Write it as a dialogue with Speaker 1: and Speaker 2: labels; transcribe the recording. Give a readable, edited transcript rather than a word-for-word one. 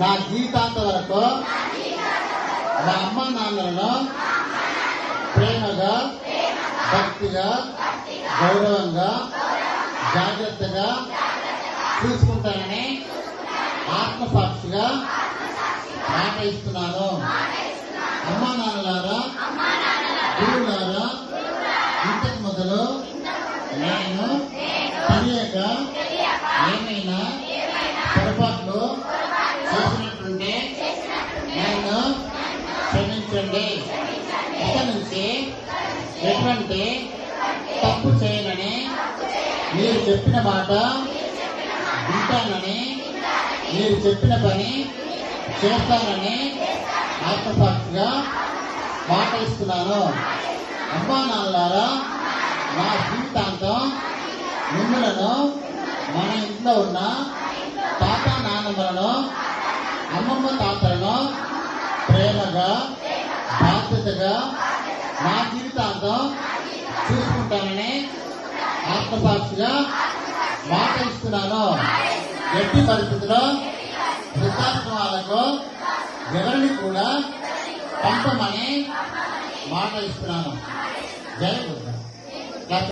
Speaker 1: నా జీవితాంత వరకు మా అమ్మ నాన్నలను ప్రేమగా, భక్తిగా, గౌరవంగా, జాగ్రత్తగా చూసుకుంటానని ఆత్మసాక్షిగా మాట ఇస్తున్నాను. అమ్మా నాన్నలారా, గురువులారా, ఇంతకు మొదలు నేను తెలియక ఏమైనా పొరపాట్లు చేసినట్టుంటే నన్ను క్షమించండి. ఇక నుంచి ఎటువంటి తప్పు చేయనని మీరు చెప్పిన మాట వింటానని, మీరు చెప్పిన పని చేస్తానని ఆత్మసాక్షిగా మాట ఇస్తున్నాను. అమ్మా నాన్నలారా, నా జీవితాంతం మిమ్మలను మన ఇంట్లో ఉన్న తాత నాన్నమ్మలను, అమ్మమ్మ తాతలను ప్రేమగా, బాధ్యతగా నా జీవితాంతం చూసుకుంటానని ఆత్మసాక్షిగా మాట ఇస్తున్నాను. ఎట్టి పరిస్థితిలో వృద్ధాశ్రమాలకు ఎవరిని కూడా పంపమని మాట ఇస్తున్నాను. జై గురు.